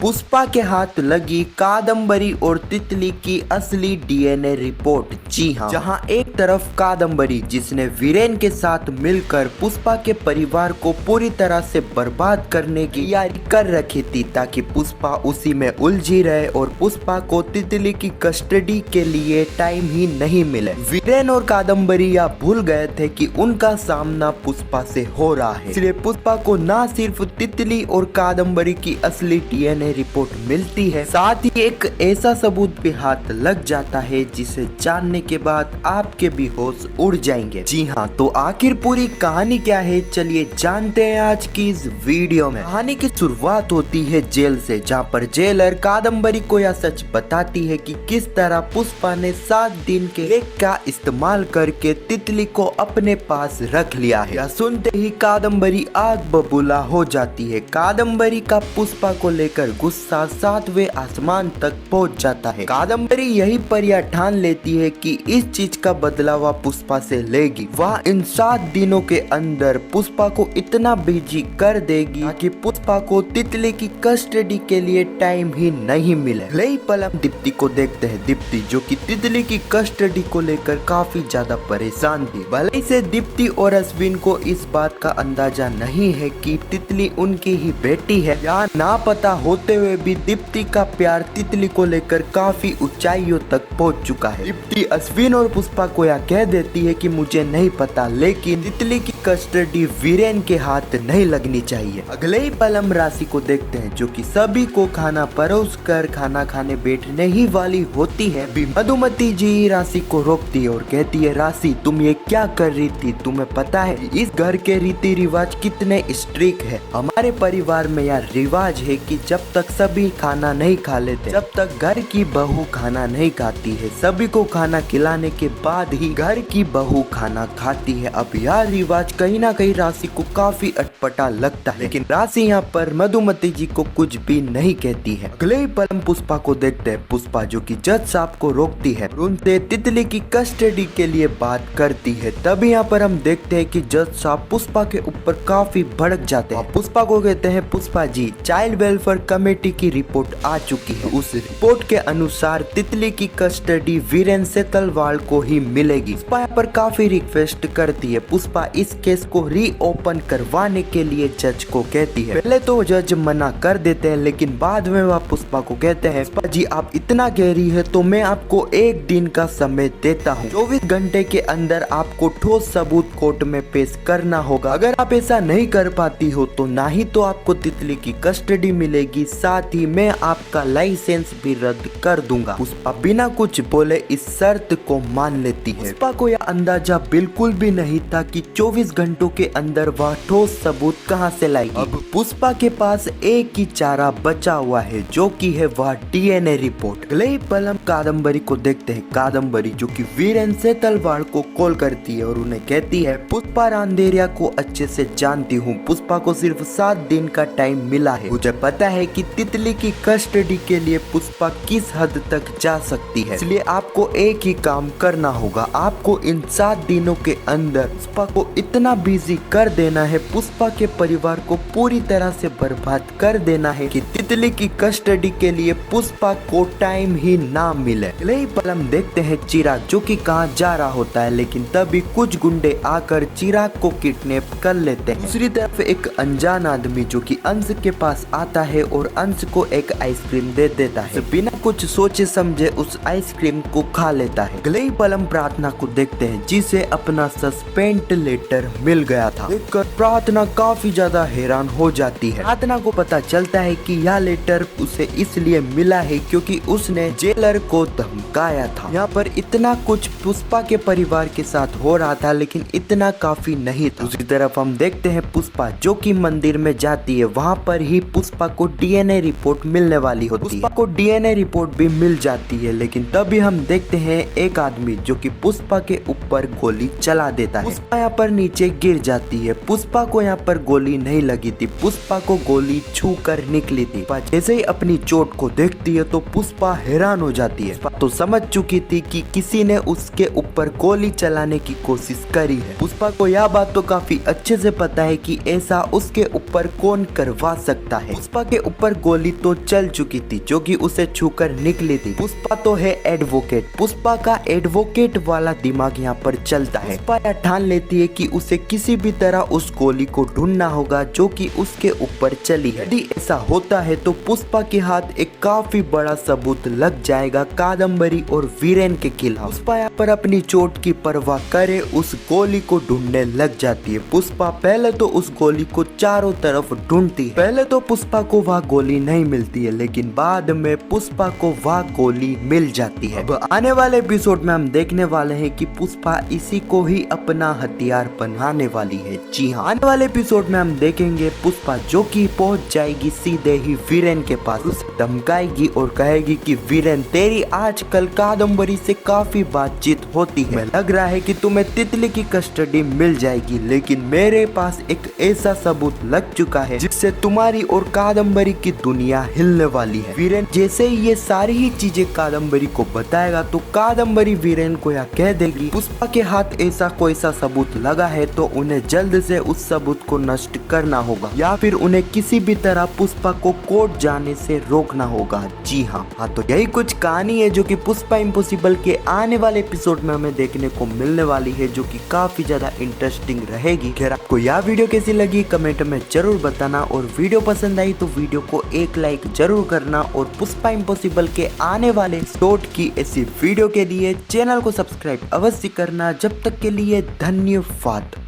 पुष्पा के हाथ लगी कादम्बरी और तितली की असली डीएनए रिपोर्ट। जी हाँ, जहाँ एक तरफ कादम्बरी जिसने वीरेन के साथ मिलकर पुष्पा के परिवार को पूरी तरह से बर्बाद करने की तैयारी कर रखी थी ताकि पुष्पा उसी में उलझी रहे और पुष्पा को तितली की कस्टडी के लिए टाइम ही नहीं मिले। वीरेन और कादम्बरी यह भूल गए थे कि उनका सामना पुष्पा से हो रहा है, इसलिए पुष्पा को न सिर्फ तितली और कादम्बरी की असली डीएनए रिपोर्ट मिलती है, साथ ही एक ऐसा सबूत भी हाथ लग जाता है जिसे जानने के बाद आपके भी होश उड़ जाएंगे। जी हाँ, तो आखिर पूरी कहानी क्या है, चलिए जानते हैं आज की इस वीडियो में। कहानी की शुरुआत होती है जेल से, जहाँ पर जेलर कादम्बरी को यह सच बताती है कि किस तरह पुष्पा ने 7 दिन के ब्रेक का इस्तेमाल करके तितली को अपने पास रख लिया है। यह सुनते ही कादम्बरी आग बबूला हो जाती है। कादम्बरी का पुष्पा को लेकर गुस्सा 7वें आसमान तक पहुंच जाता है। कादम्बरी यही पर यह ठान लेती है कि इस चीज का बदला वह पुष्पा से लेगी। वह इन 7 दिनों के अंदर पुष्पा को इतना बिजी कर देगी ताकि पुष्पा को तितली की कस्टडी के लिए टाइम ही नहीं मिले। लेई पलम दीप्ति को देखते हैं। दीप्ति जो कि तितली की कस्टडी को लेकर काफी ज्यादा परेशान थी। भले से दीप्ति और अश्विन को इस बात का अंदाजा नहीं है कि तितली उनकी ही बेटी है। या ना पता होते हुए भी दीप्ति का प्यार तितली को लेकर काफी ऊंचाइयों तक पहुंच चुका है। दीप्ति अश्विन और पुष्पा को यह कह देती है कि मुझे नहीं पता, लेकिन तितली की कस्टडी वीरेन के हाथ नहीं लगनी चाहिए। अगले ही पल हम राशि को देखते हैं जो कि सभी को खाना परोस कर खाना खाने बैठने ही वाली होती है। मधुमती जी राशि को रोकती है और कहती है, राशि तुम ये क्या कर रही थी? तुम्हें पता है इस घर के रीति रिवाज कितने स्ट्रिक्ट है। हमारे परिवार में यह रिवाज है कि जब तक सभी खाना नहीं खा लेते, जब तक घर की बहू खाना नहीं खाती है, सभी को खाना खिलाने के बाद ही घर की बहू खाना खाती है। अब यह रिवाज कहीं ना कहीं राशि को काफी अटपटा लगता है, लेकिन राशि यहाँ पर मधुमती जी को कुछ भी नहीं कहती है। अगले ही पल हम पुष्पा को देखते हैं। पुष्पा जो कि जज साहब को रोकती है, उनसे तितली की कस्टडी के लिए बात करती है। तभी यहाँ पर हम देखते हैं कि जज साहब पुष्पा के ऊपर काफी भड़क जाते हैं। पुष्पा को कहते हैं, Pushpa ji child welfare committee की रिपोर्ट आ चुकी है। उस रिपोर्ट के अनुसार तितली की कस्टडी वीरेन सेतलवाल को ही मिलेगी। पुष्पा यहाँ पर काफी रिक्वेस्ट करती है। पुष्पा इस केस को रीओपन करवाने के लिए जज को कहती है। पहले तो जज मना कर देते हैं, लेकिन बाद में वह पुष्पा को कहते हैं, पुष्पा जी आप इतना कह रही है तो मैं आपको 1 दिन का समय देता हूँ। 24 घंटे के अंदर आपको ठोस सबूत कोर्ट में पेश करना होगा। अगर आप ऐसा नहीं कर पाती हो तो ना ही तो आपको तितली की कस्टडी मिलेगी, साथ ही मैं आपका लाइसेंस भी रद्द कर दूंगा। पुष्पा बिना कुछ बोले इस शर्त को मान लेती है। पुष्पा को यह अंदाजा बिल्कुल भी नहीं था कि 24 घंटों के अंदर वह ठोस सबूत कहां से लाएगी। अब पुष्पा के पास एक ही चारा बचा हुआ है, जो कि है वह डीएनए रिपोर्ट। अगले पल हम कादम्बरी को देखते हैं। कादम्बरी जो कि वीरेन सेतलवाल को कॉल करती है और उन्हें कहती है, पुष्पा रांदेरिया को अच्छे से जानती हूँ। पुष्पा को सिर्फ 7 दिन का टाइम मिला है। मुझे पता है कि तितली की कस्टडी के लिए पुष्पा किस हद तक जा सकती है, इसलिए आपको एक ही काम करना होगा। आपको इन 7 दिनों के अंदर पुष्पा को इतना बिजी कर देना है, पुष्पा के परिवार को पूरी तरह से बर्बाद कर देना है कि तितली की कस्टडी के लिए पुष्पा को टाइम ही ना मिले। अगले पल हम देखते हैं चिराग जो कि कहाँ जा रहा होता है, लेकिन तभी कुछ गुंडे आकर चिराग को किडनैप कर लेते हैं। दूसरी तरफ एक अनजान आदमी जो कि अंश के पास आता है और अंश को एक आइसक्रीम दे देता है। बिना कुछ सोचे समझे उस आइसक्रीम को खा लेता है। अगले पल हम प्रार्थना को देखते हैं जिसे अपना सस्पेंड लेटर मिल गया था। देखकर प्रार्थना काफी ज्यादा हैरान हो जाती है। प्रार्थना को पता चलता है कि यह लेटर उसे इसलिए मिला है क्योंकि उसने जेलर को धमकाया था। यहाँ पर इतना कुछ पुष्पा के परिवार के साथ हो रहा था, लेकिन इतना काफी नहीं था। दूसरी तरफ हम देखते हैं पुष्पा जो कि मंदिर में जाती है। वहाँ पर ही पुष्पा को डीएनए रिपोर्ट मिलने वाली होती है। पुष्पा को डीएनए रिपोर्ट भी मिल जाती है, लेकिन तभी हम देखते हैं एक आदमी जो कि पुष्पा के ऊपर गोली चला देता है। पुष्पा यहाँ पर नीचे गिर जाती है। पुष्पा को यहाँ पर गोली नहीं लगी थी, पुष्पा को गोली छू कर निकली थी। जैसे ही अपनी चोट को देखती है तो पुष्पा हैरान हो जाती है। तो समझ चुकी थी कि किसी ने उसके ऊपर गोली चलाने की कोशिश करी है। पुष्पा को यह बात तो काफी अच्छे से पता है कि ऐसा उसके ऊपर कौन करवा सकता है। पुष्पा के ऊपर गोली तो चल चुकी थी जो कि उसे छूकर निकली थी। पुष्पा तो है एडवोकेट, पुष्पा का एडवोकेट वाला दिमाग यहाँ पर चलता है। पुष्पा यह ठान लेती है कि उसे किसी भी तरह उस गोली को ढूंढना होगा जो कि उसके ऊपर चली है। यदि ऐसा होता है तो पुष्पा के हाथ एक काफी बड़ा सबूत लग जाएगा कादम्बरी और वीरेन के खिलाफ। पुष्पा यहाँ पर अपनी चोट की परवाह करे उस गोली को ढूंढने लग जाती है। पुष्पा पहले तो उस गोली को चारों तरफ ढूंढती है। पहले तो पुष्पा को वह गोली नहीं मिलती है, लेकिन बाद में पुष्पा को वह गोली मिल जाती है। अब आने वाले एपिसोड में हम देखने वाले हैं कि पुष्पा इसी को ही अपना हथियार बनाने वाली है। जी हाँ, आने वाले एपिसोड में हम देखेंगे पुष्पा जो कि पहुंच जाएगी सीधे ही वीरेन के पास, उसे धमकाएगी और कहेगी कि वीरेन तेरी आजकल कादम्बरी से काफी बातचीत होती है, लग रहा है कि तुम्हें तितली की कस्टडी मिल जाएगी, लेकिन मेरे पास एक ऐसा सबूत लग चुका है जिससे तुम्हारी और कादम्बरी की दुनिया हिलने वाली है। वीरेन जैसे ही ये सारी ही चीजें कादम्बरी को बताएगा तो कादम्बरी वीरेन को यह कह देगी पुष्पा के हाथ ऐसा कोई सा सबूत लगा है तो उन्हें जल्द से उस सबूत को नष्ट करना होगा या फिर उन्हें किसी भी तरह पुष्पा को कोर्ट जाने से रोकना होगा। जी हाँ, तो यही कुछ कहानी है जो कि पुष्पा इम्पॉसिबल के आने वाले एपिसोड में हमें देखने को मिलने वाली है, जो कि काफी ज्यादा इंटरेस्टिंग रहेगी। खैर आपको यह वीडियो कैसी लगी कमेंट में जरूर बताना, और वीडियो पसंद आई तो वीडियो को एक लाइक जरूर करना, और पुष्पा इम्पॉसिबल के आने वाले एपिसोड की ऐसी वीडियो के लिए चैनल को सब्सक्राइब अवश्य करना। जब तक के लिए धन्यवाद।